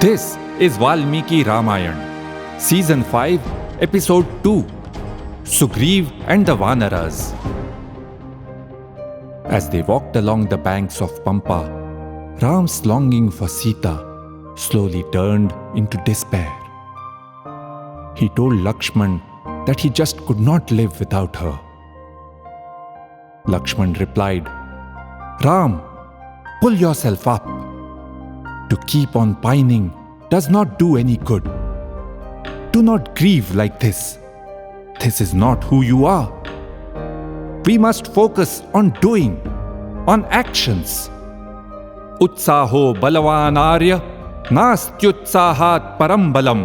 This is Valmiki Ramayana, Season 5, Episode 2, Sugriv and the Vanaras. As they walked along the banks of Pampa, Ram's longing for Sita slowly turned into despair. He told Lakshman that he just could not live without her. Lakshman replied, "Ram, pull yourself up. To keep on pining does not do any good. Do not grieve like this. This is not who you are. We must focus on doing, on actions. Utsaho balavan arya nastyutsahat param balam.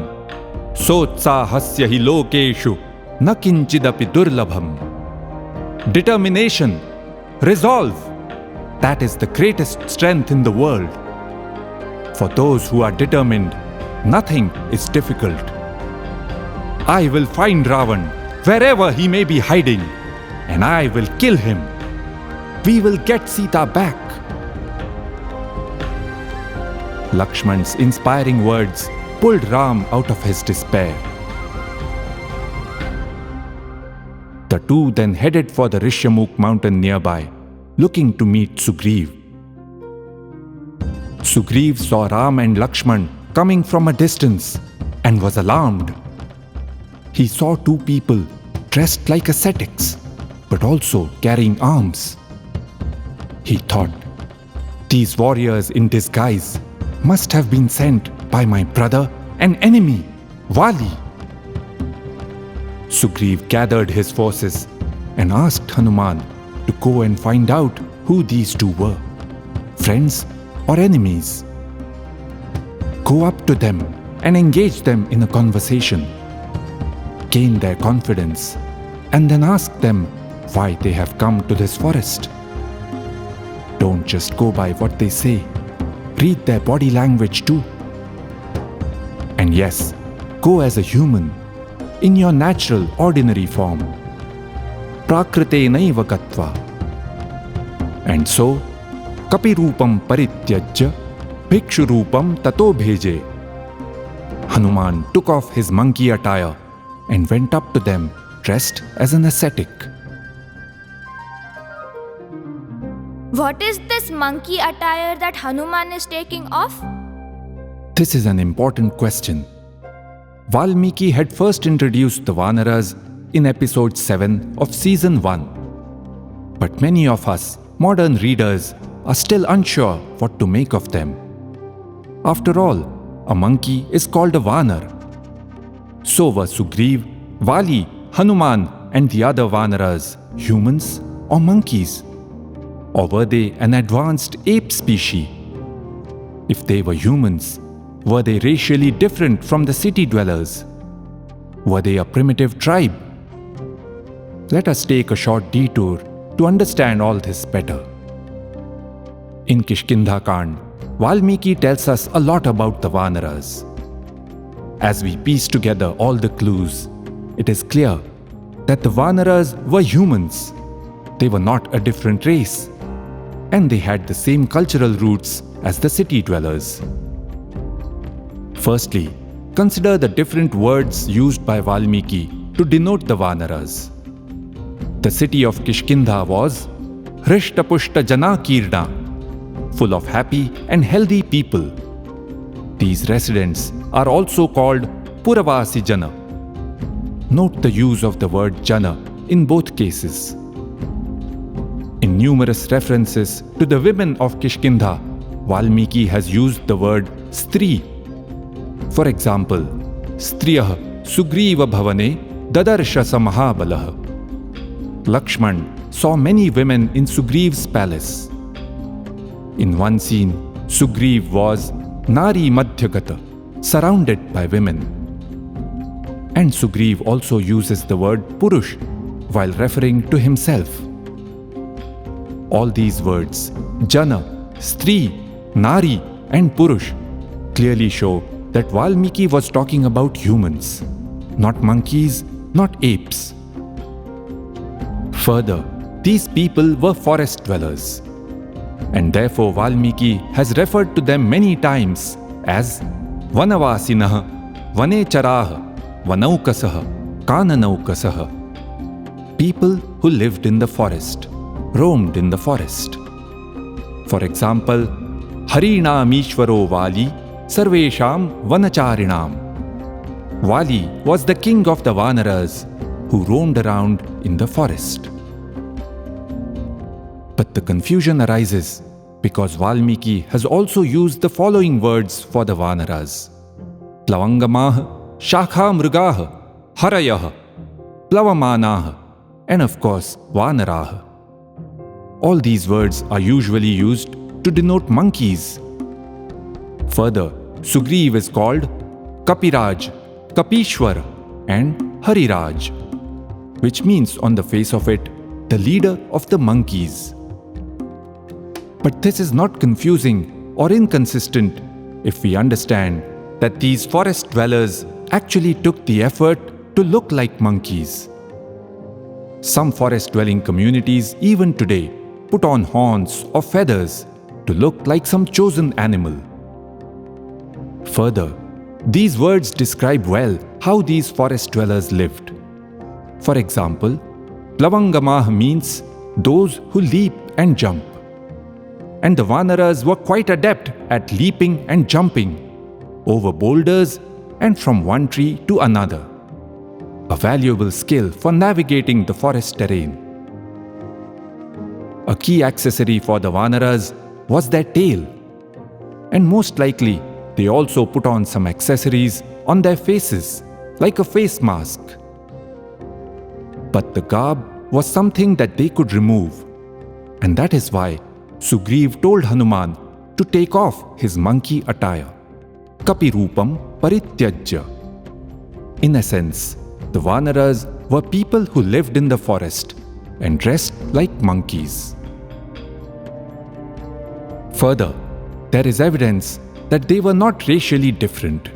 Sotsahasya hi lokeshu na kinchidapi durlabham." Determination, resolve, that is the greatest strength in the world. For those who are determined, nothing is difficult. I will find Ravan wherever he may be hiding, and I will kill him. We will get Sita back. Lakshman's inspiring words pulled Ram out of his despair. The two then headed for the Rishyamukh mountain nearby, looking to meet Sugriv. Sugriv saw Ram and Lakshman coming from a distance and was alarmed. He saw two people dressed like ascetics, but also carrying arms. He thought, these warriors in disguise must have been sent by my brother and enemy, Vali. Sugriv gathered his forces and asked Hanuman to go and find out who these two were, friends or enemies. Go up to them and engage them in a conversation. Gain their confidence and then ask them why they have come to this forest. Don't just go by what they say. Read their body language too. And yes, go as a human, in your natural, ordinary form. Prakrite naiva gatva. And so, Kapirupam parityajya bhikshurupam tato bheje. Hanuman took off his monkey attire and went up to them dressed as an ascetic. What is this monkey attire that Hanuman is taking off? This is an important question. Valmiki had first introduced the Vanaras in episode 7 of season 1. But many of us, modern readers, are still unsure what to make of them. After all, a monkey is called a Vanar. So were Sugriv, Vali, Hanuman and the other Vanaras humans or monkeys? Or were they an advanced ape species? If they were humans, were they racially different from the city dwellers? Were they a primitive tribe? Let us take a short detour to understand all this better. In Kishkindha Kand, Valmiki tells us a lot about the Vanaras. As we piece together all the clues, it is clear that the Vanaras were humans. They were not a different race, and they had the same cultural roots as the city dwellers. Firstly, consider the different words used by Valmiki to denote the Vanaras. The city of Kishkindha was Hrishtapushta Jana Kirna, full of happy and healthy people. These residents are also called Puravasi Jana. Note the use of the word Jana in both cases. In numerous references to the women of Kishkindha, Valmiki has used the word Stri. For example, Striyah Sugriva Bhavane Dadarsha Samahabalah. Lakshman saw many women in Sugriv's palace. In one scene, Sugriv was Nari Madhyagata, surrounded by women. And Sugriv also uses the word Purush while referring to himself. All these words, Jana, Stri, Nari and Purush, clearly show that Valmiki was talking about humans, not monkeys, not apes. Further, these people were forest dwellers. and therefore Valmiki has referred to them many times as Vanavasinah, Vanecharah, Vanaukasah, Kananaukasah. People who lived in the forest, roamed in the forest. For example, Harinam Ishvaro Vali, Sarvesham Vanacharinam. Vali was the king of the Vanaras who roamed around in the forest. But the confusion arises because Valmiki has also used the following words for the Vanaras: Plavangamah, Shakha Mrugah, Harayah, Plavamanah, and of course Vanarah. All these words are usually used to denote monkeys. Further, Sugriv is called Kapiraj, Kapishwar, and Hariraj, which means on the face of it, the leader of the monkeys. But this is not confusing or inconsistent if we understand that these forest dwellers actually took the effort to look like monkeys. Some forest-dwelling communities even today put on horns or feathers to look like some chosen animal. Further, these words describe well how these forest dwellers lived. For example, Plavangamah means those who leap and jump. And the Vanaras were quite adept at leaping and jumping over boulders and from one tree to another, a valuable skill for navigating the forest terrain. A key accessory for the Vanaras was their tail, and most likely they also put on some accessories on their faces, like a face mask. But the garb was something that they could remove, and that is why Sugriv told Hanuman to take off his monkey attire. Kapirupam Parityajya. In essence, the Vanaras were people who lived in the forest and dressed like monkeys. Further, there is evidence that they were not racially different.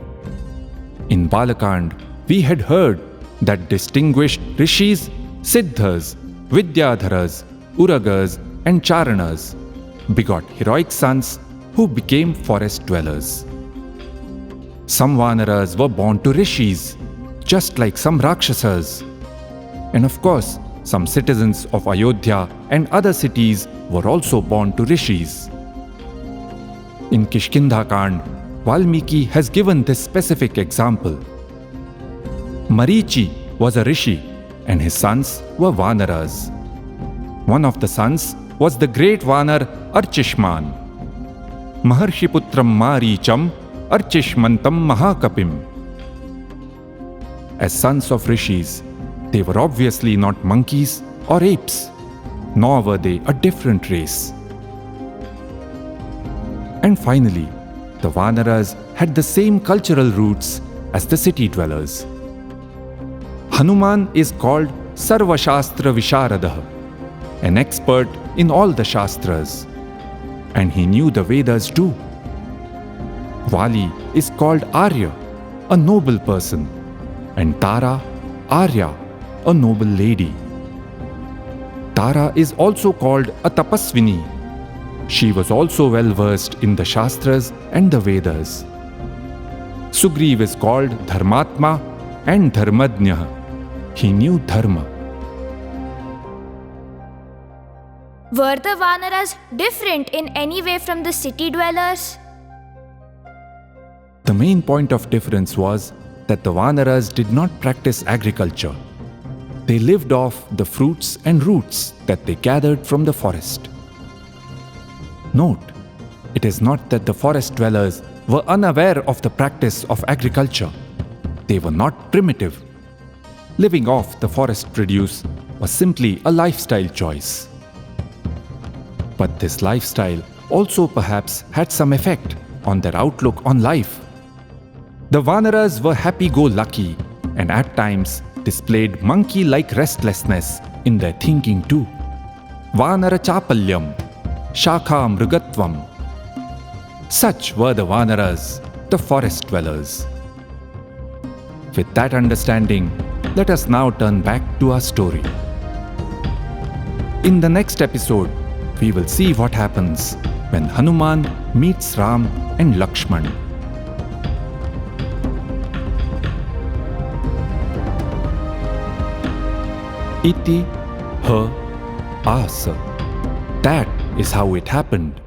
In Balakand, we had heard that distinguished rishis, siddhas, vidyadharas, uragas, and charanas begot heroic sons who became forest dwellers. Some Vanaras were born to rishis, just like some Rakshasas. And of course, some citizens of Ayodhya and other cities were also born to rishis. In Kishkindha Kand, Valmiki has given this specific example. Marichi was a rishi and his sons were Vanaras. One of the sons was the great Vanar Archishman. Maharshiputram Maricham Archishmantam Mahakapim. As sons of rishis, they were obviously not monkeys or apes, nor were they a different race. And finally, the Vanaras had the same cultural roots as the city dwellers. Hanuman is called Sarva Shastra Visharadaha, an expert in all the Shastras, and he knew the Vedas too. Vali is called Arya, a noble person, and Tara, Arya, a noble lady. Tara is also called a Tapasvini. She was also well versed in the Shastras and the Vedas. Sugriv is called Dharmatma and Dharmadnya. He knew Dharma. Were the Vanaras different in any way from the city dwellers? The main point of difference was that the Vanaras did not practice agriculture. They lived off the fruits and roots that they gathered from the forest. Note, it is not that the forest dwellers were unaware of the practice of agriculture. They were not primitive. Living off the forest produce was simply a lifestyle choice. But this lifestyle also perhaps had some effect on their outlook on life. The Vanaras were happy-go-lucky and at times displayed monkey-like restlessness in their thinking too. Vanara Chapalyam, Shakha Mrugatvam. Such were the Vanaras, the forest dwellers. With that understanding, let us now turn back to our story. In the next episode, we will see what happens when Hanuman meets Ram and Lakshman. Iti ha asa. That is how it happened.